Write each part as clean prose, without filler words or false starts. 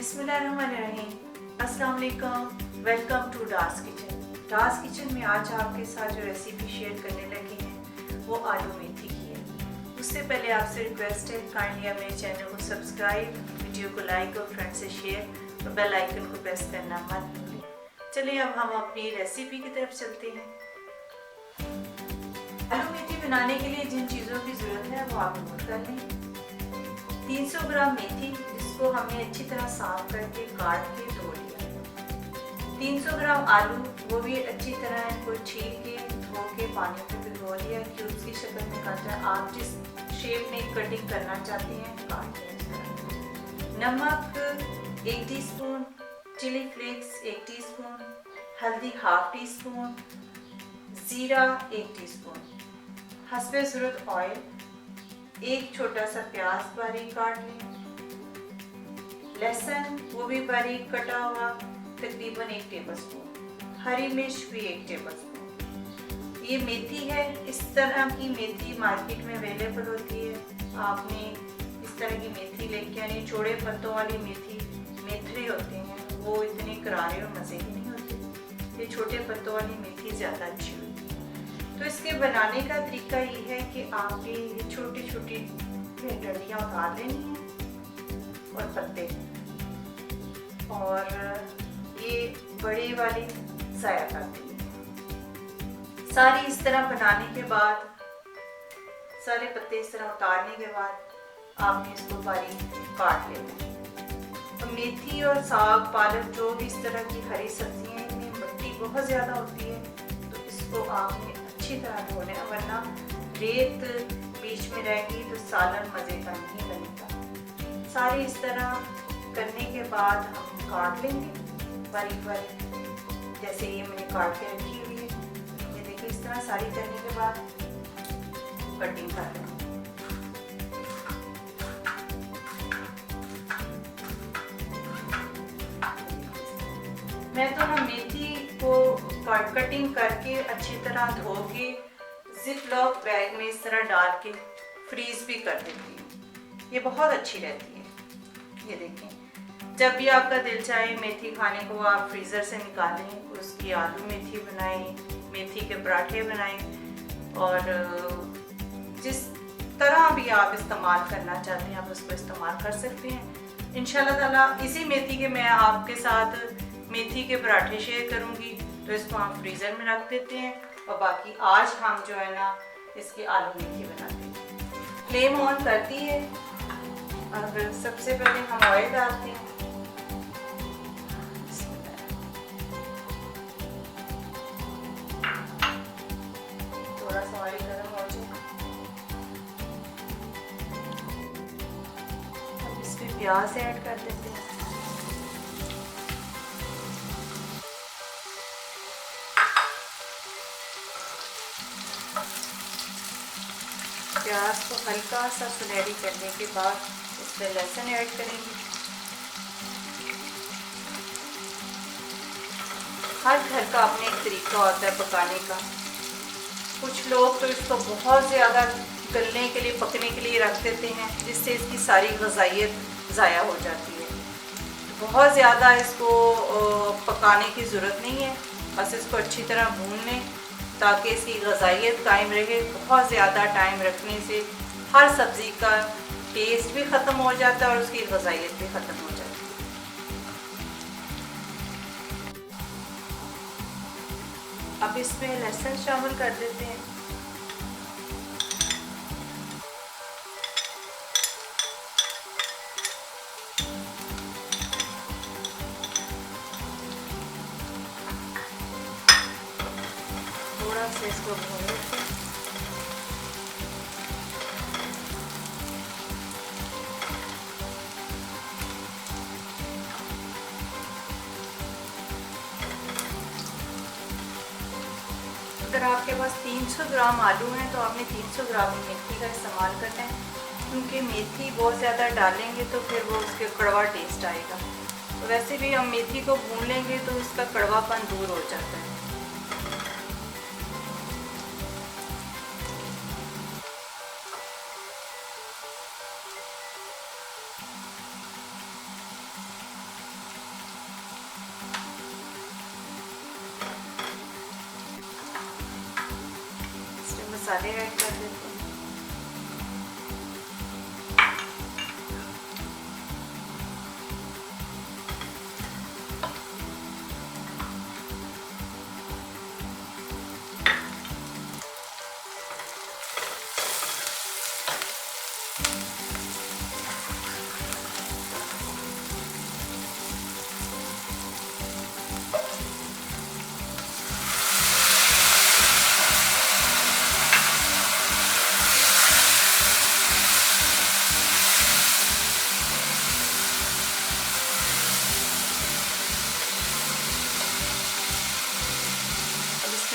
बिस्मिल्लाहिर्रहमानिर्रहीम। अस्सलाम वालेकुम। Welcome to Dar's kitchen. Dar's kitchen में आज आपके साथ जो रेसिपी शेयर करने लगे हैं वो आलू मेथी की है। उससे पहले आपसे रिक्वेस्ट है, काइंडली आप मेरे चैनल को सब्सक्राइब, वीडियो को लाइक और फ्रेंड से शेयर और बेल आइकन को प्रेस करना मत भूलें। चलिए अब हम अपनी रेसिपी की तरफ चलते हैं। आलू मेथी बनाने के लिए जिन चीज़ों की ज़रूरत है वो आप नोट कर लें। 300 ग्राम मेथी, जिसको हमने अच्छी तरह साफ करके काट के धो लिया। 300 ग्राम आलू, वो भी अच्छी तरह इनको छील के धो के पानी में भिगो लिया क्यूब्स की शक्ल में काटा है। आप जिस शेप में कटिंग करना चाहते हैं काट लें इस तरह। नमक 1 टीस्पून, चिली फ्लेक्स 1 टीस्पून, हल्दी ½ टीस्पून, जीरा 1 टीस्पून, हस्बे ज़रूरत ऑयल, एक छोटा सा प्याज बारीक काट लें, लहसुन वो भी बारीक कटा हुआ तकरीबन 1 टेबलस्पून, हरी मिर्च भी 1 टेबलस्पून। ये मेथी है, इस तरह की मेथी मार्केट में अवेलेबल होती है। आपने इस तरह की मेथी लेके आनी। चौड़े पत्तों वाली मेथी मेथरे होते हैं, वो इतने करारे और मज़े की नहीं होते। ये छोटे पत्तों वाली मेथी ज़्यादा अच्छी होती है। तो इसके बनाने का तरीका ये है कि आपने ये छोटी छोटी डंडियाँ उतार लेनी है और पत्ते, और ये बड़ी वाली ज़ाया कर देनी है। सारी इस तरह बनाने के बाद, सारे पत्ते इस तरह उतारने के बाद आपने इसको बारीक काट लेना है। तो मेथी और साग, पालक, जो भी इस तरह की हरी सब्जियां हैं, इनमें मिट्टी बहुत ज़्यादा होती है, तो इसको आपने अच्छी तरह धोना है, वरना रेत बीच में रहेगी तो सालन मज़े का नहीं बनेगा। सारी इस तरह करने के बाद हम काट लेंगे बारीक बारीक, जैसे ये मैंने काट के रखी हुई है। ये देखिए, इस तरह सारी करने के बाद कटिंग कर लेंगे। मैं तो ना मेथी को कटिंग करके अच्छी तरह धो के जिप लॉक बैग में इस तरह डाल के फ्रीज भी कर देती हूँ। ये बहुत अच्छी रहती है। ये देखें, जब भी आपका दिल चाहे मेथी खाने को, आप फ्रीज़र से निकालें, उसकी आलू मेथी बनाएं, मेथी के पराठे बनाएं, और जिस तरह भी आप इस्तेमाल करना चाहते हैं आप उसको इस्तेमाल कर सकते हैं। इंशाल्लाह ताला इसी मेथी के मैं आपके साथ मेथी के पराठे शेयर करूंगी। तो इसको हम फ्रीज़र में रख देते हैं और बाकी आज हम जो है ना इसकी आलू मेथी बनाते हैं। फ्लेम ऑन करती है और सबसे पहले हम ऑयल डालते हैं। थोड़ा सा ऑयल गर्म हो जाए, अब इसमें प्याज ऐड कर देते हैं। प्याज को हल्का सा सुनहरी करने के बाद इसमें लहसुन ऐड करेंगे। हर घर का अपने एक तरीका होता है पकाने का। कुछ लोग तो इसको बहुत ज़्यादा गलने के लिए, पकने के लिए रख देते हैं, जिससे इसकी सारी ग़िज़ाइयत ज़ाया हो जाती है। बहुत ज़्यादा इसको पकाने की ज़रूरत नहीं है, बस इसको अच्छी तरह भून लें ताकि इसकी ग़िज़ाइयत कायम रहे। बहुत ज़्यादा टाइम रखने से हर सब्ज़ी का टेस्ट भी ख़त्म हो जाता है और उसकी ग़िज़ाइयत भी ख़त्म हो जाती है। अब इसमें लहसुन शामिल कर देते हैं। थोड़ा सा इसको भून लेते हैं। अगर आपके पास 300 ग्राम आलू हैं तो आपने 300 ग्राम मेथी का इस्तेमाल करना है, क्योंकि मेथी बहुत ज़्यादा डालेंगे तो फिर वो उसके कड़वा टेस्ट आएगा। तो वैसे भी हम मेथी को भून लेंगे तो इसका कड़वापन दूर हो जाता है। मसाले ऐड कर देते हैं।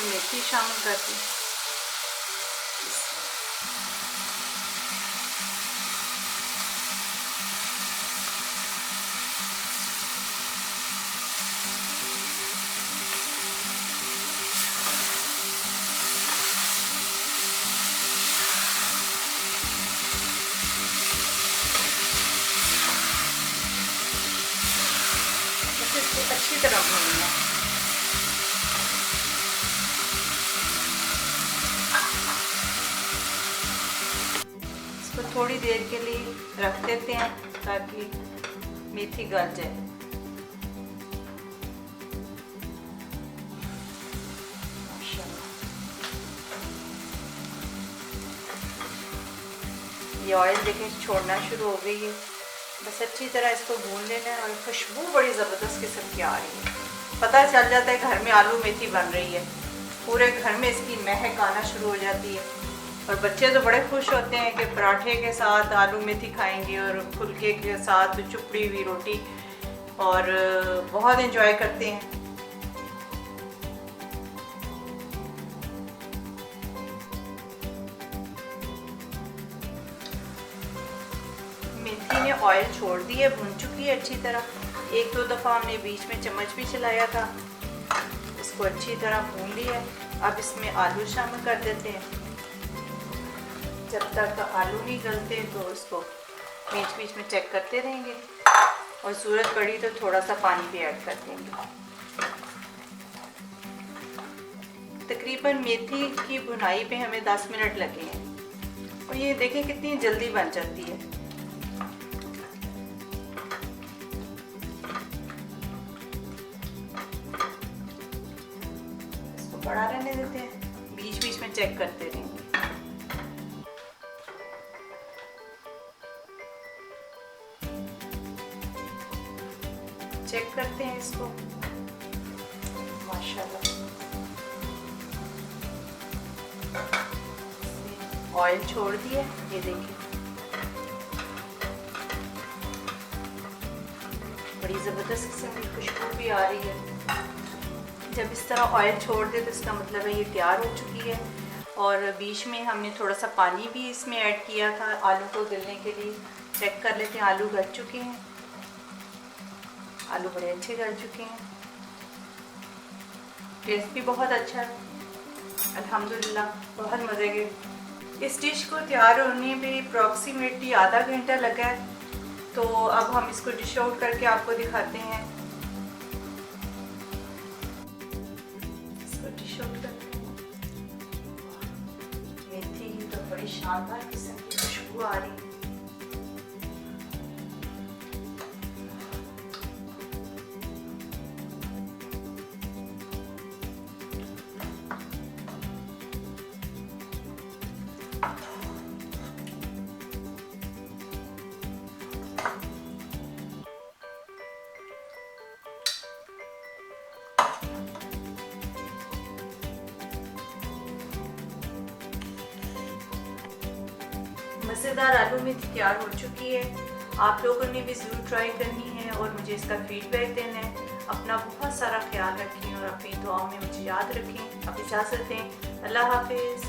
मेथी शामिल कर दी। इसको अच्छी तरह भूनना है। थोड़ी देर के लिए रख देते हैं ताकि मेथी गल जाए। ये ऑयल देखें छोड़ना शुरू हो गई है। बस अच्छी तरह इसको भून लेना है और खुशबू बड़ी ज़बरदस्त किस्म की आ रही है। पता चल जाता है घर में आलू मेथी बन रही है, पूरे घर में इसकी महक आना शुरू हो जाती है। और बच्चे तो बड़े खुश होते हैं कि पराठे के साथ आलू मेथी खाएंगे और फुल्के के साथ चुपड़ी हुई रोटी, और बहुत एंजॉय करते हैं। मेथी ने ऑयल छोड़ दी है, भून चुकी है अच्छी तरह। एक दो दफ़ा हमने बीच में चम्मच भी चलाया था। इसको अच्छी तरह भून लिया है। अब इसमें आलू शामिल कर देते हैं। जब तक आलू नहीं गलते तो उसको बीच बीच में चेक करते रहेंगे, और ज़रूरत पड़ी तो थोड़ा सा पानी भी ऐड कर देंगे। तकरीबन मेथी की भुनाई पे हमें 10 मिनट लगे हैं, और ये देखें कितनी जल्दी बन जाती है। इसको बड़ा रहने देते हैं, बीच बीच में चेक करते रहेंगे। चेक करते हैं इसको। माशाल्लाह ऑयल छोड़ दिया, ये देखिए बड़ी ज़बरदस्त किस्म की खुशबू भी आ रही है। जब इस तरह ऑयल छोड़ दे तो इसका मतलब है ये तैयार हो चुकी है। और बीच में हमने थोड़ा सा पानी भी इसमें ऐड किया था आलू को गलने के लिए। चेक कर लेते हैं, आलू गल चुके हैं। आलू बड़े अच्छे गल चुके हैं, टेस्ट भी बहुत अच्छा है अल्हम्दुलिल्लाह, बहुत मज़े के। इस डिश को तैयार होने में अप्रॉक्सीमेटली आधा घंटा लगा है। तो अब हम इसको डिश आउट करके आपको दिखाते हैं। इसको डिश आउट करते हैं। मेथी की तो बड़ी शानदार किस्म की खुशबू आ रही है। मज़ेदार आलू मेथी तैयार हो चुकी है। आप लोगों ने भी ज़रूर ट्राई करनी है और मुझे इसका फीडबैक देना है। अपना बहुत सारा ख्याल रखें और अपनी दुआओं में मुझे याद रखें। अब इजाज़त दें। अल्लाह हाफिज़।